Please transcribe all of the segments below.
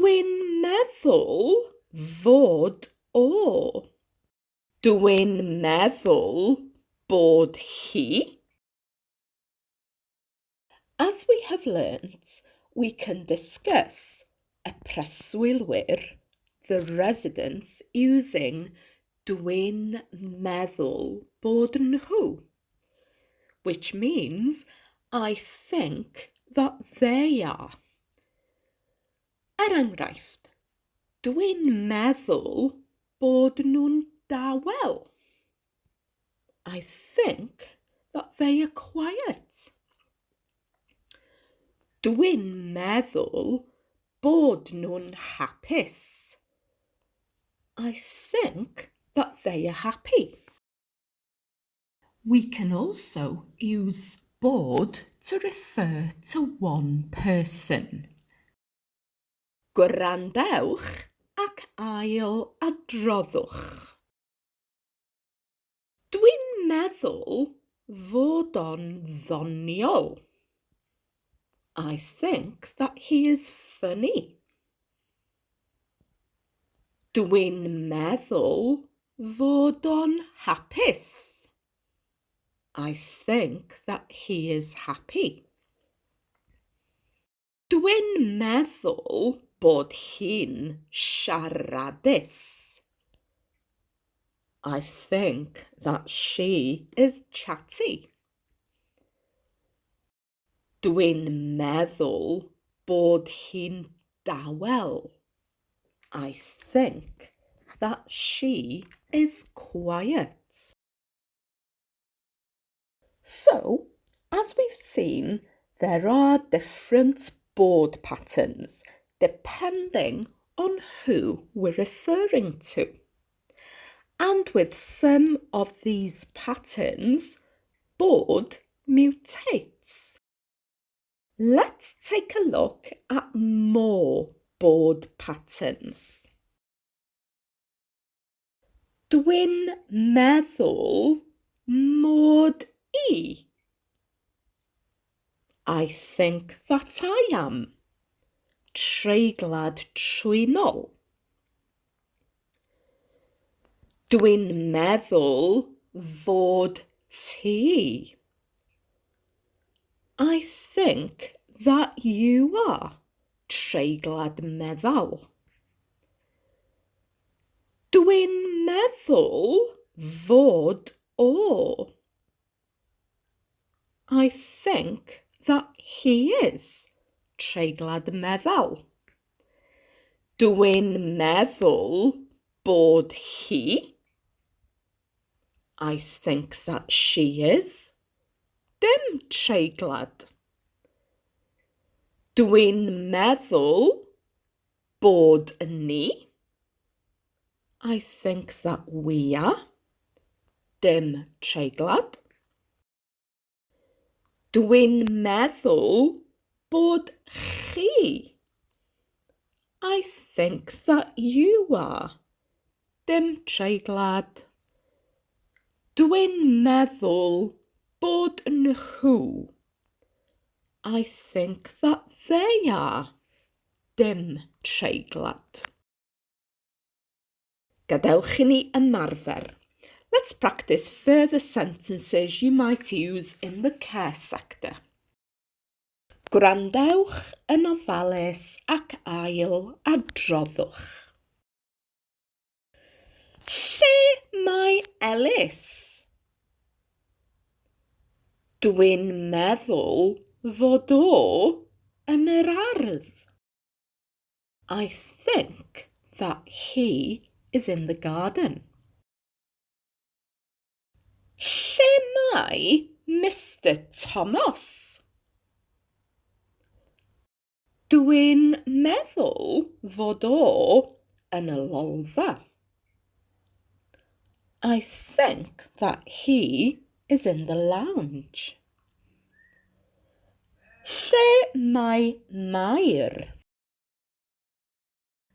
Dwi'n meddwl fod o. Dwi'n meddwl bod hi. As we have learnt, we can discuss a preswylwyr, the residents, using dwi'n meddwl bod nhw, which means I think that they are. Er enghraifft, dwi'n meddwl bod nhw'n dawel. I think that they are quiet. Dwi'n meddwl bod nhw'n hapus. I think that they are happy. We can also use bod to refer to one person. Gwrandewch ac ail adroddwch. Dwi'n meddwl fod o'n ddoniol. I think that he is funny. Dwi'n meddwl fod o'n hapus. I think that he is happy. Dwi'n meddwl bod hi'n siaradus. I think that she is chatty. Dwi'n meddwl bod hi'n dawel. I think that she is quiet. So, as we've seen, there are different bod patterns depending on who we're referring to. And with some of these patterns, bod mutates. Let's take a look at more bod patterns. Dwi'n meddwl mod I. I think that I am. Treiglad trwynol. Dwi'n meddwl fod ti. I think that you are. Treiglad meddal. Dwi'n meddwl fod o. I think that he is. Treiglad meddal. Dwi'n meddwl bod hi. I think that she is. Dim treiglad. Dwi'n meddwl bod ni. I think that we are. Dim treiglad. Dwi'n meddwl bod chi. I think that you are. Dim treiglad. Dwi'n meddwl bod nhw. I think that they are. Dim treiglad. Gadewch I ni ymarfer. Let's practice further sentences you might use in the care sector. Gwrandewch yn ofalus ac ail adroddwch. Lle mae Elis? Dwi'n meddwl fod o yn yr ardd. I think that he is in the garden. Lle mae Mr Thomas? Dwi'n meddwl fod o yn y lolfa. I think that he is in the lounge. Lle mae Mair?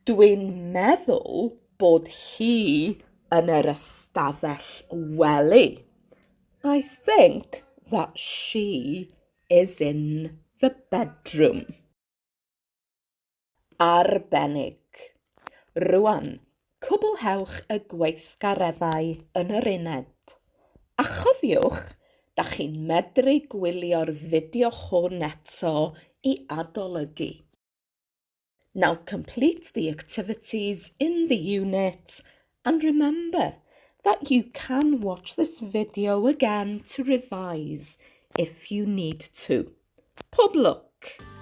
Dwi'n meddwl bod hi yn yr ystafell wely. I think that she is in the bedroom. arbennig. Rwan, cwblhewch y gweithgareddau yn yr uned. A chofiwch, da chi'n medru gwylio'r fideo hwn eto I adolygu. Now complete the activities in the unit and remember that you can watch this video again to revise if you need to. Pob lwc!